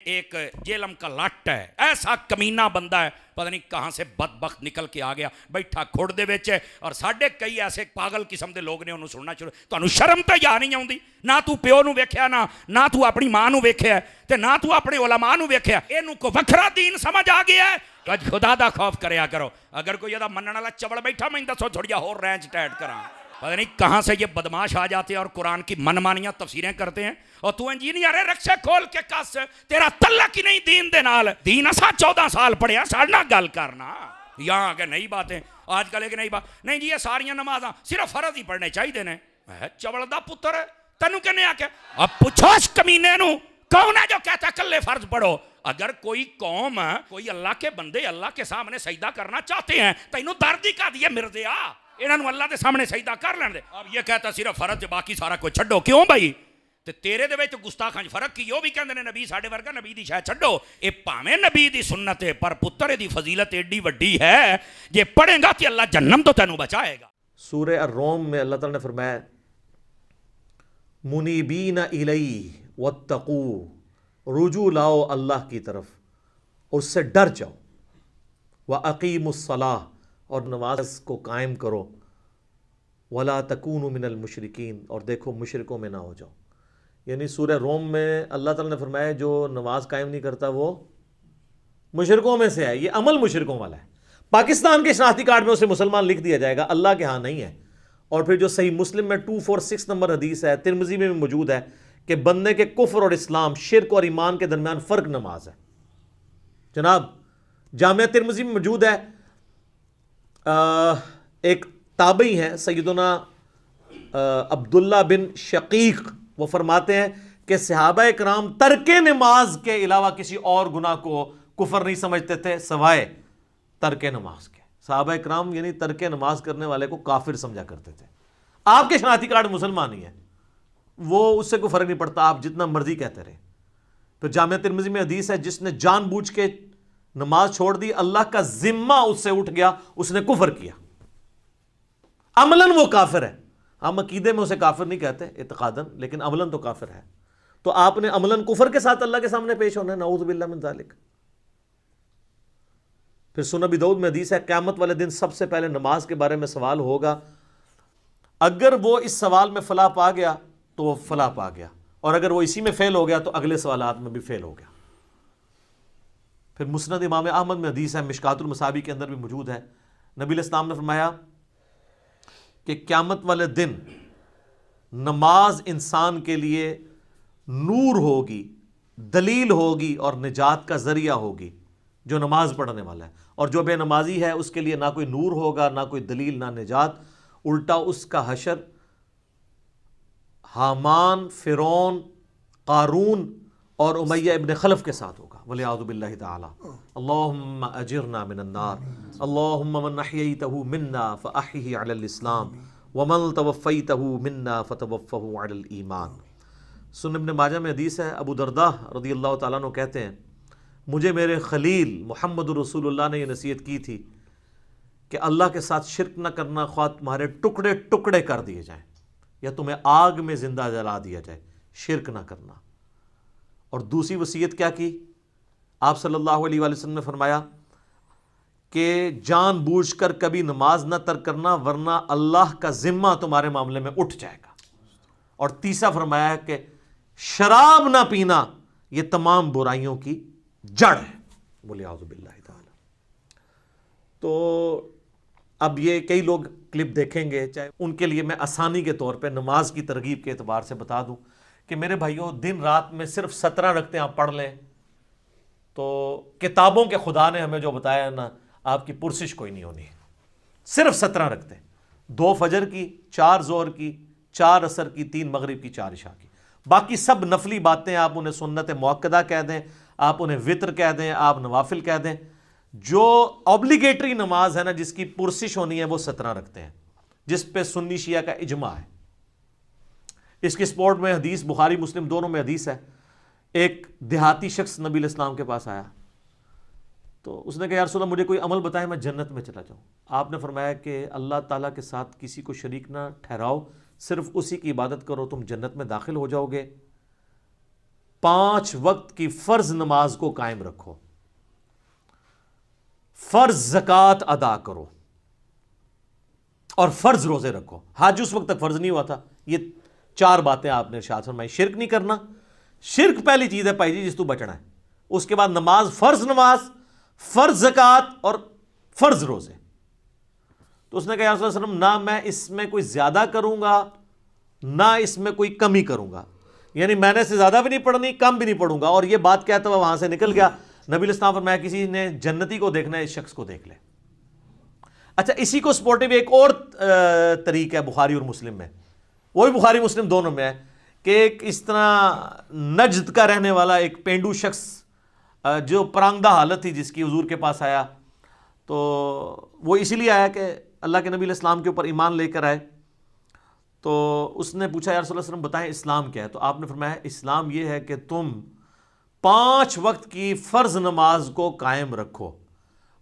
ایک جیلم کا لٹ ہے, ایسا کمینہ بندہ ہے, پتہ نہیں کہاں سے بدبخت نکل کے آ گیا, بیٹھا کھڑ دے وچ, اور ساڈے کئی ایسے پاگل قسم دے لوگ نے انہوں سننا شروع. تانوں شرم تے یا نہیں آوندی؟ نہ تو پیو نو ویکھیا, نہ تو اپنی ماں نو ویکھیا تے نہ تو اپنے علماء نو ویکھیا, اینوں کو وکھرا دین سمجھ آ گیا ہے. اج خدا دا خوف کریا کرو. اگر کوئی ادا منن والا چوڑ بیٹھا میں دسو تھوڑی ہور رینج ٹائٹ کراں. پتہ نہیں کہاں سے یہ بدماش آ جاتے ہیں اور قرآن کی من مانیاں تفسیریں کرتے ہیں, اور تو انجینئر ہے, رکشے کھول کے کس, تیرا تعلق ہی نہیں دین دے نال. دین اسا 14 سال پڑھیا, ساڈے نال گل کرنا. یہاں آگے نئی باتیں آج کل ایک نئی بات نہیں جی, یہ ساریاں نمازاں صرف فرض ہی پڑھنے چاہیے نے. چوڑ دا پتر ہے, تینوں کنے آ کے اب پوچھو اس کمینے نو کون ہے جو کہتا ہے کلے فرض پڑھو. اگر کوئی قوم, کوئی اللہ کے بندے اللہ کے سامنے سجدہ کرنا چاہتے ہیں, تینوں درد ہی کا دیے مردیا, انہوں اللہ دے سامنے سجدہ کر لین دے. اب یہ کہتا صرف فرض باقی سارا کوئی چھڈو. کیوں بھائی؟ تے تیرے دے وچ گستاخاں فرق کی, وہ بھی کہندے نے نبی ساڈے ورگا, نبی دی شے چھڈو. اے پاویں نبی دی سنت ہے, پر پتر دی فضیلت ایڈی وڈی ہے, جے پڑھے گا تے اللہ جہنم تو تینوں بچائے گا. سورہ الروم میں اللہ تعالیٰ نے فرمایا منیبین الیہ واتقوا, رجوع لاؤ اللہ کی طرف اور اس سے ڈر جاؤ. وَأَقِيمُوا الصَّلَاةَ, اور نماز کو قائم کرو. وَلَا تَكُونُوا مِنَ الْمُشْرِكِينَ, اور دیکھو مشرکوں میں نہ ہو جاؤ. یعنی سورہ روم میں اللہ تعالیٰ نے فرمایا جو نماز قائم نہیں کرتا وہ مشرکوں میں سے ہے. یہ عمل مشرکوں والا ہے. پاکستان کے شناختی کارڈ میں اسے مسلمان لکھ دیا جائے گا, اللہ کے ہاں نہیں ہے. اور پھر جو صحیح مسلم میں 246 نمبر حدیث ہے, ترمذی میں بھی موجود ہے کہ بندے کے کفر اور اسلام, شرک اور ایمان کے درمیان فرق نماز ہے. جناب جامعہ ترمذی میں موجود ہے, ایک تابعی ہیں سیدنا عبداللہ بن شقیق, وہ فرماتے ہیں کہ صحابہ اکرام ترک نماز کے علاوہ کسی اور گناہ کو کفر نہیں سمجھتے تھے سوائے ترک نماز کے. صحابہ اکرام یعنی ترک نماز کرنے والے کو کافر سمجھا کرتے تھے. آپ کے شناختی کارڈ مسلمان ہی ہے, وہ اس سے کوئی فرق نہیں پڑتا, آپ جتنا مرضی کہتے رہے. پھر جامعہ ترمذی میں حدیث ہے جس نے جان بوجھ کے نماز چھوڑ دی, اللہ کا ذمہ اس سے اٹھ گیا, اس نے کفر کیا. عملاً وہ کافر ہے. ہم عقیدے میں اسے کافر نہیں کہتے اعتقاداً, لیکن عملاً تو کافر ہے. تو آپ نے عملاً کفر کے ساتھ اللہ کے سامنے پیش ہونا ہے, نعوذ باللہ من ذالک. پھر سنن ابی داؤد میں حدیث ہے قیامت والے دن سب سے پہلے نماز کے بارے میں سوال ہوگا. اگر وہ اس سوال میں فلاح پا گیا تو وہ فلاح پا گیا, اور اگر وہ اسی میں فیل ہو گیا تو اگلے سوالات میں بھی فیل ہو گیا. پھر مسند امام احمد میں حدیث ہے, مشکات المصابیح کے اندر بھی موجود ہے, نبی علیہ السلام نے فرمایا کہ قیامت والے دن نماز انسان کے لیے نور ہوگی, دلیل ہوگی اور نجات کا ذریعہ ہوگی, جو نماز پڑھنے والا ہے. اور جو بے نمازی ہے اس کے لیے نہ کوئی نور ہوگا, نہ کوئی دلیل, نہ نجات. الٹا اس کا حشر حامان, فرعون, قارون اور امیہ ابن خلف کے ساتھ ہوگا, والعیاذ باللہ تعالی. اللہم اجرنا من النار, اللہم من احییتہ منا فاحیہ علی الاسلام ومن توفیتہ منا فتوفہ علی الایمان. سنن ابن ماجہ میں حدیث ہے, ابو درداء رضی اللہ تعالیٰ عنہ کہتے ہیں مجھے میرے خلیل محمد رسول اللہ نے یہ نصیحت کی تھی کہ اللہ کے ساتھ شرک نہ کرنا, خواہ تمہارے ٹکڑے ٹکڑے کر دیے جائیں یا تمہیں آگ میں زندہ جلا دیا جائے, شرک نہ کرنا. اور دوسری وصیت کیا کی آپ صلی اللہ علیہ وآلہ وسلم نے فرمایا کہ جان بوجھ کر کبھی نماز نہ ترک کرنا ورنہ اللہ کا ذمہ تمہارے معاملے میں اٹھ جائے گا. اور تیسرا فرمایا کہ شراب نہ پینا یہ تمام برائیوں کی جڑ ہے, والعیاذ باللہ تعالی. تو اب یہ کئی لوگ کلپ دیکھیں گے, چاہے ان کے لیے میں آسانی کے طور پہ نماز کی ترغیب کے اعتبار سے بتا دوں کہ میرے بھائیوں دن رات میں صرف 17 رکعتیں آپ پڑھ لیں تو کتابوں کے خدا نے ہمیں جو بتایا نا, آپ کی پرسش کوئی نہیں ہونی. صرف 17 رکعتیں, 2 فجر کی, 4 ظہر کی, 4 عصر کی, 3 مغرب کی, 4 عشاء کی. باقی سب نفلی باتیں آپ انہیں سنت مؤکدہ کہہ دیں, آپ انہیں وطر کہہ دیں, آپ نوافل کہہ دیں. جو اوبلیگیٹری نماز ہے نا جس کی پرسش ہونی ہے وہ 17 رکھتے ہیں, جس پہ سنی شیعہ کا اجماع ہے. اس کی سپورٹ میں حدیث بخاری مسلم دونوں میں حدیث ہے. ایک دیہاتی شخص نبی علیہ السلام کے پاس آیا تو اس نے کہا یا رسول اللہ مجھے کوئی عمل بتائیں میں جنت میں چلا جاؤں. آپ نے فرمایا کہ اللہ تعالیٰ کے ساتھ کسی کو شریک نہ ٹھہراؤ, صرف اسی کی عبادت کرو, تم جنت میں داخل ہو جاؤ گے. 5 وقت کی فرض نماز کو قائم رکھو، فرض زکوٰۃ ادا کرو اور فرض روزے رکھو۔ حج اس وقت تک فرض نہیں ہوا تھا۔ یہ 4 باتیں آپ نے ارشاد فرمائی۔ شرک نہیں کرنا، شرک پہلی چیز ہے بھائی جی جس تو بچنا ہے۔ اس کے بعد نماز، فرض زکوٰۃ اور فرض روزے۔ تو اس نے کہا یا رسول اللہ علیہ وسلم نہ میں اس میں کوئی زیادہ کروں گا نہ اس میں کوئی کمی کروں گا، یعنی میں نے سے زیادہ بھی نہیں پڑھنی، کم بھی نہیں پڑھوں گا۔ اور یہ بات کہتا ہوا وہاں سے نکل گیا۔ نبی علیہ السلام فرمایا کسی نے جنتی کو دیکھنا ہے اس شخص کو دیکھ لے۔ اچھا، اسی کو سپورٹیو ایک اور طریق ہے بخاری اور مسلم میں، وہی بخاری مسلم دونوں میں ہے، کہ ایک اس طرح نجد کا رہنے والا ایک پینڈو شخص جو پرانگدہ حالت تھی جس کی حضور کے پاس آیا، تو وہ اسی لیے آیا کہ اللہ کے نبی علیہ السلام کے اوپر ایمان لے کر آئے۔ تو اس نے پوچھا یا رسول اللہ علیہ وسلم بتائیں اسلام کیا ہے؟ تو آپ نے فرمایا اسلام یہ ہے کہ تم 5 وقت کی فرض نماز کو قائم رکھو۔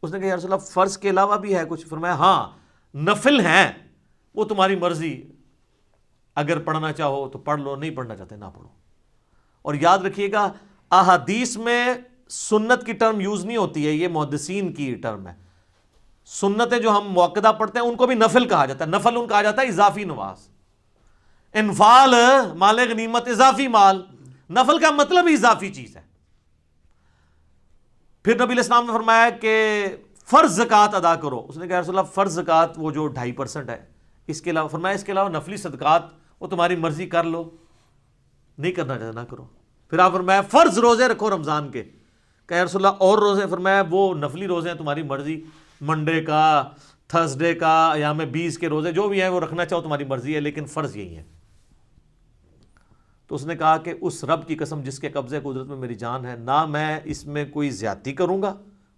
اس نے کہا یا رسول اللہ فرض کے علاوہ بھی ہے کچھ؟ فرمایا ہاں نفل ہیں، وہ تمہاری مرضی، اگر پڑھنا چاہو تو پڑھ لو، نہیں پڑھنا چاہتے نہ پڑھو۔ اور یاد رکھیے گا احادیث میں سنت کی ٹرم یوز نہیں ہوتی ہے، یہ محدثین کی ٹرم ہے۔ سنتیں جو ہم موقدہ پڑھتے ہیں ان کو بھی نفل کہا جاتا ہے۔ نفل ان کہا جاتا ہے اضافی نماز، انفال مال غنیمت اضافی مال، نفل کا مطلب اضافی چیز ہے۔ پھر نبی علیہ السلام نے فرمایا کہ فرض زکوٰۃ ادا کرو۔ اس نے کہا رسول اللہ فرض زکوٰۃ وہ جو 2.5% ہے، اس کے علاوہ فرمایا اس کے علاوہ نفلی صدقات وہ تمہاری مرضی کر لو، نہیں کرنا چاہتے نہ کرو۔ پھر آپ فرمایا فرض روزے رکھو رمضان کے۔ کہا رسول اللہ اور روزے؟ فرمایا وہ نفلی روزے ہیں تمہاری مرضی، منڈے کا، تھرسڈے کا، ایام 20 کے روزے جو بھی ہیں وہ رکھنا چاہو تمہاری مرضی ہے، لیکن فرض یہی ہے۔ تو اس نے کہا کہ اس رب کی قسم جس کے قبضے قدرت میں میری جان ہے، نہ میں اس میں کوئی زیادتی کروں گا،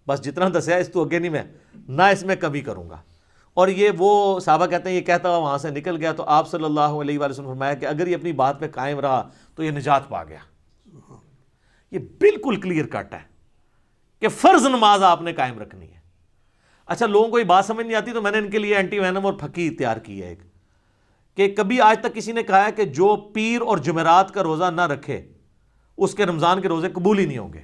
بس جتنا دسیا اس تو اگے نہیں، میں نہ اس میں کمی کروں گا۔ اور یہ وہ صحابہ کہتے ہیں یہ کہتا ہوا وہاں سے نکل گیا۔ تو آپ صلی اللہ علیہ وآلہ وسلم فرمایا کہ اگر یہ اپنی بات پہ قائم رہا تو یہ نجات پا گیا۔ یہ بالکل کلیئر کٹ ہے کہ فرض نماز آپ نے قائم رکھنی ہے۔ اچھا، لوگوں کو یہ بات سمجھ نہیں آتی تو میں نے ان کے لیے اینٹی وینم اور پھکی تیار کی ہے ایک، کہ کبھی آج تک کسی نے کہا ہے کہ جو پیر اور جمعرات کا روزہ نہ رکھے اس کے رمضان کے روزے قبول ہی نہیں ہوں گے۔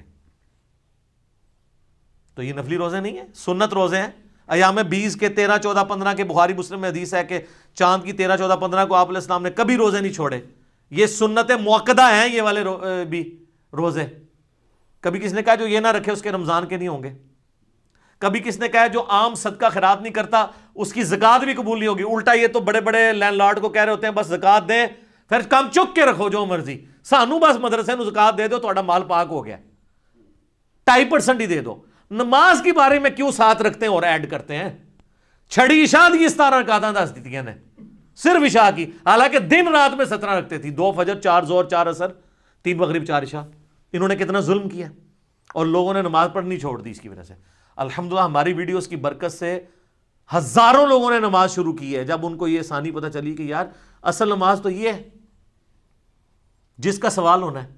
تو یہ نفلی روزے نہیں ہیں، سنت روزے ہیں۔ ایام 20 کے 13، 14، 15 کے بخاری مسلم میں حدیث ہے کہ چاند کی 13، 14، 15 کو آپ علیہ السلام نے کبھی روزے نہیں چھوڑے۔ یہ سنت موقدہ ہیں یہ والے بھی روزے۔ کبھی کس نے کہا جو یہ نہ رکھے اس کے رمضان کے نہیں ہوں گے۔ کبھی کس نے کہا جو عام صدقہ خیرات نہیں کرتا اس کی زکوٰۃ بھی قبول نہیں ہوگی۔ الٹا یہ تو بڑے بڑے لینڈ لارڈ کو کہہ رہے ہوتے ہیں بس زکوٰۃ دیں، پھر کم چک کے رکھو جو مرضی، سانو بس مدرسے نو زکوٰۃ دے دو تہاڈا مال پاک ہو گیا، 2.5% ہی دے دو۔ نماز کے بارے میں کیوں ساتھ رکھتے ہیں اور ایڈ کرتے ہیں؟ چھڑی عشاء دی 17 رکعتاں دس دیتیاں نے صرف عشاء کی، حالانکہ دن رات میں 17 رکھتے تھی، 2 فجر، 4 ظہر، 4 عصر، 3 مغرب، 4 عشاء۔ انہوں نے کتنا ظلم کیا اور لوگوں نے نماز پڑھنی چھوڑ دی اس کی وجہ سے۔ الحمدللہ ہماری ویڈیوز کی برکت سے ہزاروں لوگوں نے نماز شروع کی ہے جب ان کو یہ ثانی پتہ چلی کہ یار اصل نماز تو یہ ہے جس کا سوال ہونا ہے۔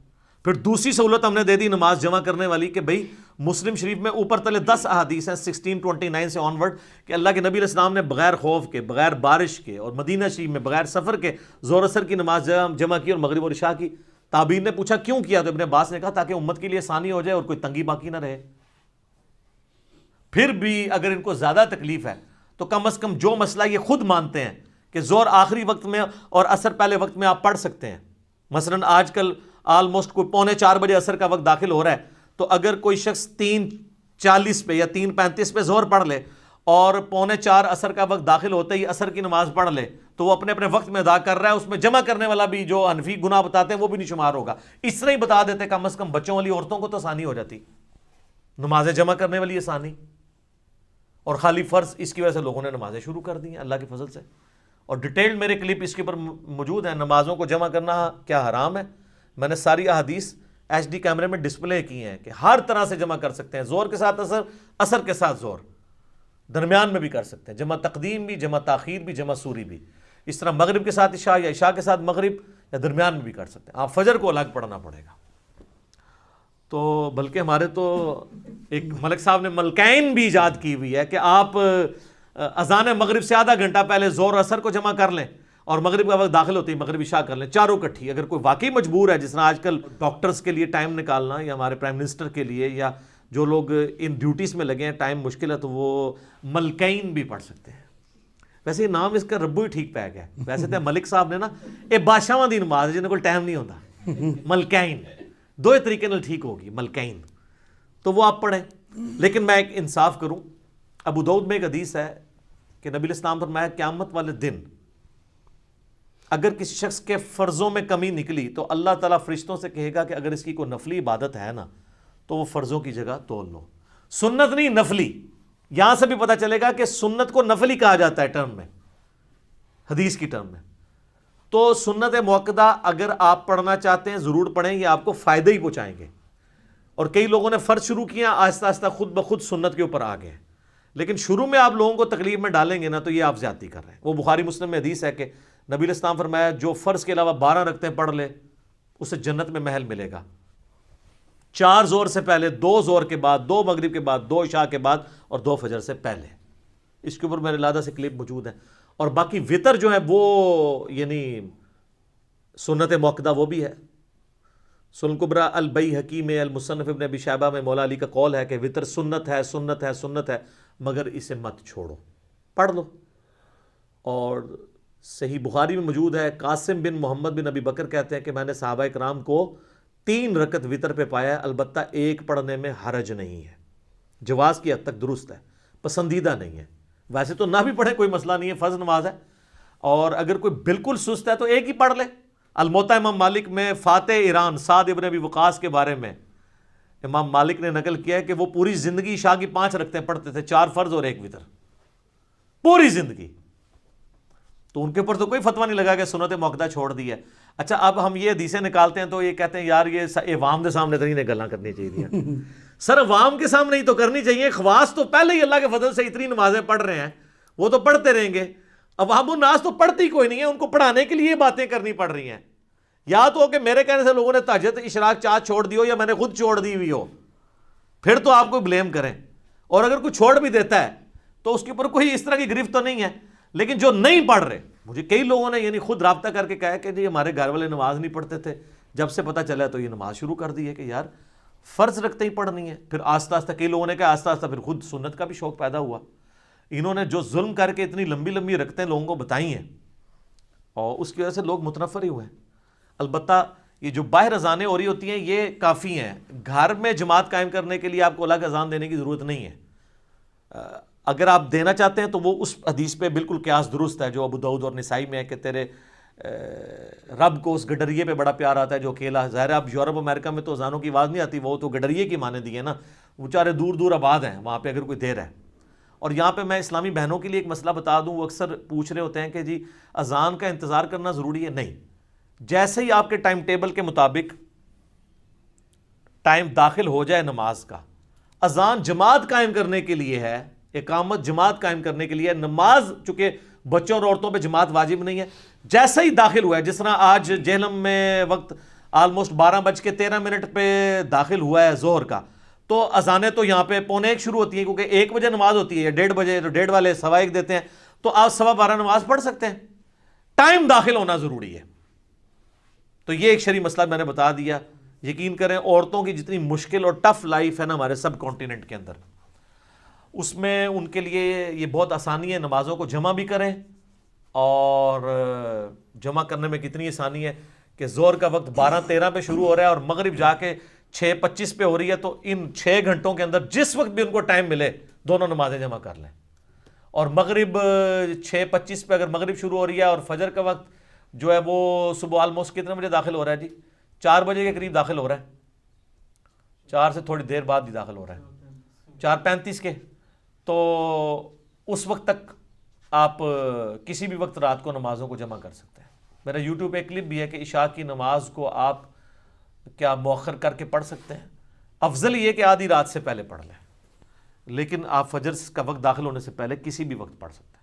پھر دوسری سہولت ہم نے دے دی نماز جمع کرنے والی کہ بھئی مسلم شریف میں اوپر تلے 10 احادیث ہیں 1629 سے آن ورڈ کہ اللہ کے نبی علیہ السلام نے بغیر خوف کے، بغیر بارش کے اور مدینہ شریف میں بغیر سفر کے ظہر اثر کی نماز جمع کی اور مغرب اور عشاء کی۔ تابعین نے پوچھا کیوں کیا؟ تو ابن عباس نے کہا تاکہ امت کے لیے آسانی ہو جائے اور کوئی تنگی باقی نہ رہے۔ پھر بھی اگر ان کو زیادہ تکلیف ہے تو کم از کم جو مسئلہ یہ خود مانتے ہیں کہ ظہر آخری وقت میں اور عصر پہلے وقت میں آپ پڑھ سکتے ہیں، مثلا آج کل آلموسٹ کوئی 3:45 بجے عصر کا وقت داخل ہو رہا ہے، تو اگر کوئی شخص 3:40 پہ یا 3:35 پہ ظہر پڑھ لے اور 3:45 عصر کا وقت داخل ہوتے ہی عصر کی نماز پڑھ لے تو وہ اپنے اپنے وقت میں ادا کر رہا ہے۔ اس میں جمع کرنے والا بھی جو حنفی گناہ بتاتے ہیں وہ بھی نہیں شمار ہوگا۔ اس طرح ہی بتا دیتے کم از کم بچوں والی عورتوں کو تو آسانی ہو جاتی، نمازیں جمع کرنے والی آسانی، اور خالی فرض اس کی وجہ سے لوگوں نے نمازیں شروع کر دی ہیں اللہ کے فضل سے۔ اور ڈیٹیلڈ میرے کلپ اس کے اوپر موجود ہیں، نمازوں کو جمع کرنا کیا حرام ہے۔ میں نے ساری احادیث HD کیمرے میں ڈسپلے کی ہیں کہ ہر طرح سے جمع کر سکتے ہیں، ظہر کے ساتھ عصر، عصر کے ساتھ ظہر، درمیان میں بھی کر سکتے ہیں، جمع تقدیم بھی، جمع تاخیر بھی، جمع سوری بھی، اس طرح مغرب کے ساتھ عشاء یا عشاء کے ساتھ مغرب یا درمیان میں بھی کر سکتے ہیں۔ آپ فجر کو الگ پڑھنا پڑے گا۔ تو بلکہ ہمارے تو ایک ملک صاحب نے ملکین بھی ایجاد کی ہوئی ہے کہ آپ اذان مغرب سے آدھا گھنٹہ پہلے ظہر اثر کو جمع کر لیں اور مغرب کا وقت داخل ہوتے ہی مغرب عشاء کر لیں چاروں کٹھی. اگر کوئی واقعی مجبور ہے، جس طرح آج کل ڈاکٹرز کے لیے ٹائم نکالنا یا ہمارے پرائم منسٹر کے لیے یا جو لوگ ان ڈیوٹیز میں لگے ہیں ٹائم مشکل ہے، تو وہ ملکین بھی پڑھ سکتے ہیں. ویسے یہ نام اس کا ربو ہی ٹھیک پہ گیا. ویسے تو ملک صاحب نے نا یہ بادشاہاں دی نماز ہے جنہیں کوئی ٹائم نہیں ہوتا. ملکین دو طریقے نال ٹھیک ہوگی ملکین، تو وہ آپ پڑھیں. لیکن میں ایک انصاف کروں، ابو داؤد میں ایک حدیث ہے کہ نبی علیہ السلام فرمایا قیامت والے دن اگر کسی شخص کے فرضوں میں کمی نکلی تو اللہ تعالیٰ فرشتوں سے کہے گا کہ اگر اس کی کوئی نفلی عبادت ہے نا تو وہ فرضوں کی جگہ تول لو. سنت نہیں، نفلی. یہاں سے بھی پتہ چلے گا کہ سنت کو نفلی کہا جاتا ہے ٹرم میں، حدیث کی ٹرم میں. تو سنت موقدہ اگر آپ پڑھنا چاہتے ہیں ضرور پڑھیں، یہ آپ کو فائدہ ہی پہنچائیں گے. اور کئی لوگوں نے فرض شروع کیا، آہستہ آہستہ خود بخود سنت کے اوپر آ گئے. لیکن شروع میں آپ لوگوں کو تکلیف میں ڈالیں گے نا تو یہ آپ زیادتی کر رہے ہیں. وہ بخاری مسلم میں حدیث ہے کہ نبی علیہ السلام فرمایا جو فرض کے علاوہ 12 رکعتیں پڑھ لے اسے جنت میں محل ملے گا. 4 زور سے پہلے، 2 زور کے بعد، 2 مغرب کے بعد، 2 عشاء کے بعد اور 2 فجر سے پہلے. اس کے اوپر میرے لادہ سے کلپ موجود ہے. اور باقی وطر جو ہے وہ یعنی سنت موقدہ وہ بھی ہے. سنن کبریٰ البیہقی میں، المصنف ابن ابی شیبہ میں مولا علی کا قول ہے کہ وطر سنت ہے، سنت ہے، سنت ہے، مگر اسے مت چھوڑو، پڑھ لو. اور صحیح بخاری میں موجود ہے، قاسم بن محمد بن ابی بکر کہتے ہیں کہ میں نے صحابہ کرام کو 3 رکعت وطر پہ پایا، البتہ ایک پڑھنے میں حرج نہیں ہے. جواز کی حد تک درست ہے، پسندیدہ نہیں ہے. ویسے تو نہ بھی پڑھے کوئی مسئلہ نہیں ہے، فرض نماز ہے. اور اگر کوئی بالکل سست ہے تو ایک ہی پڑھ لے. الموطا امام مالک میں فاتح ایران سعد ابن ابی وقاص کے بارے میں امام مالک نے نقل کیا ہے کہ وہ پوری زندگی عشاء کی 5 رکعتیں پڑھتے تھے، 4 فرض اور 1 وطر، پوری زندگی. تو ان کے اوپر تو کوئی فتویٰ نہیں لگا کہ سنت موقدہ چھوڑ دی ہے. اچھا اب ہم یہ حدیثیں نکالتے ہیں تو یہ کہتے ہیں یار یہ عوام کے سامنے تو نہیں گلاں کرنی چاہیے. سر عوام کے سامنے ہی تو کرنی چاہیے. خواص تو پہلے ہی اللہ کے فضل سے اتنی نمازیں پڑھ رہے ہیں، وہ تو پڑھتے رہیں گے. عوام الناس تو پڑھتی کوئی نہیں ہے، ان کو پڑھانے کے لیے باتیں کرنی پڑ رہی ہیں. یا تو کہ میرے کہنے سے لوگوں نے تہجد اشراق چاہت چھوڑ دی ہو یا میں نے خود چھوڑ دی ہوئی ہو، پھر تو آپ کو بلیم کریں. اور اگر کوئی چھوڑ بھی دیتا ہے تو اس کے اوپر کوئی اس طرح کی گرفت تو نہیں ہے. لیکن جو نہیں پڑھ رہے، مجھے کئی لوگوں نے یعنی خود رابطہ کر کے کہا کہ جی ہمارے گھر والے نماز نہیں پڑھتے تھے، جب سے پتہ چلا تو یہ نماز شروع کر دی ہے کہ یار فرض رکھتے ہی پڑھنی ہے. پھر آہستہ آہستہ کئی لوگوں نے کہا آہستہ آہستہ پھر خود سنت کا بھی شوق پیدا ہوا. انہوں نے جو ظلم کر کے اتنی لمبی لمبی رکھتے لوگوں کو بتائی ہیں اور اس کی وجہ سے لوگ متنفر ہی ہوئے ہیں. البتہ یہ جو باہر اذانیں ہو رہی ہوتی ہیں یہ کافی ہیں. گھر میں جماعت قائم کرنے کے لیے آپ کو الگ اذان دینے کی ضرورت نہیں ہے. اگر آپ دینا چاہتے ہیں تو وہ اس حدیث پہ بالکل قیاس درست ہے جو ابو داؤد اور نسائی میں ہے کہ تیرے رب کو اس گڈریے پہ بڑا پیار آتا ہے جو اکیلا. ظاہر اب یورپ امریکہ میں تو اذانوں کی آواز نہیں آتی، وہ تو گڈریے کی مانے دی ہے نا، وہ چارے دور دور آباد ہیں وہاں پہ اگر کوئی دیر ہے. اور یہاں پہ میں اسلامی بہنوں کے لیے ایک مسئلہ بتا دوں، وہ اکثر پوچھ رہے ہوتے ہیں کہ جی اذان کا انتظار کرنا ضروری ہے. نہیں، جیسے ہی آپ کے ٹائم ٹیبل کے مطابق ٹائم داخل ہو جائے نماز کا، اذان جماعت قائم کرنے کے لیے ہے، اقامت جماعت قائم کرنے کے لیے. نماز چونکہ بچوں اور عورتوں پہ جماعت واجب نہیں ہے، جیسے ہی داخل ہوا ہے، جس طرح آج جہلم میں وقت آلموسٹ 12:13 پہ داخل ہوا ہے ظہر کا، تو اذانیں تو یہاں پہ 11:45 شروع ہوتی ہیں کیونکہ 1 بجے نماز ہوتی ہے، 1:30 بجے، تو 1:30 والے 1:15 دیتے ہیں، تو آپ 12:15 نماز پڑھ سکتے ہیں. ٹائم داخل ہونا ضروری ہے. تو یہ ایک شرعی مسئلہ میں نے بتا دیا. یقین کریں عورتوں کی جتنی مشکل اور ٹف لائف ہے نا ہمارے سب کانٹیننٹ کے اندر، اس میں ان کے لیے یہ بہت آسانی ہے. نمازوں کو جمع بھی کریں، اور جمع کرنے میں کتنی آسانی ہے کہ ظہر کا وقت 12:13 پہ شروع ہو رہا ہے اور مغرب جا کے 6:25 پہ ہو رہی ہے، تو ان 6 گھنٹوں کے اندر جس وقت بھی ان کو ٹائم ملے دونوں نمازیں جمع کر لیں. اور مغرب 6:25 پہ اگر مغرب شروع ہو رہی ہے اور فجر کا وقت جو ہے وہ صبح آلموسٹ کتنے بجے داخل ہو رہا ہے جی؟ 4 بجے کے قریب داخل ہو رہا ہے، 4 سے تھوڑی دیر بعد بھی داخل ہو رہا ہے، 4:35 کے. تو اس وقت تک آپ کسی بھی وقت رات کو نمازوں کو جمع کر سکتے ہیں. میرا یوٹیوب پہ ایک کلپ بھی ہے کہ عشاء کی نماز کو آپ کیا مؤخر کر کے پڑھ سکتے ہیں. افضل یہ کہ آدھی رات سے پہلے پڑھ لیں، لیکن آپ فجر کا وقت داخل ہونے سے پہلے کسی بھی وقت پڑھ سکتے ہیں.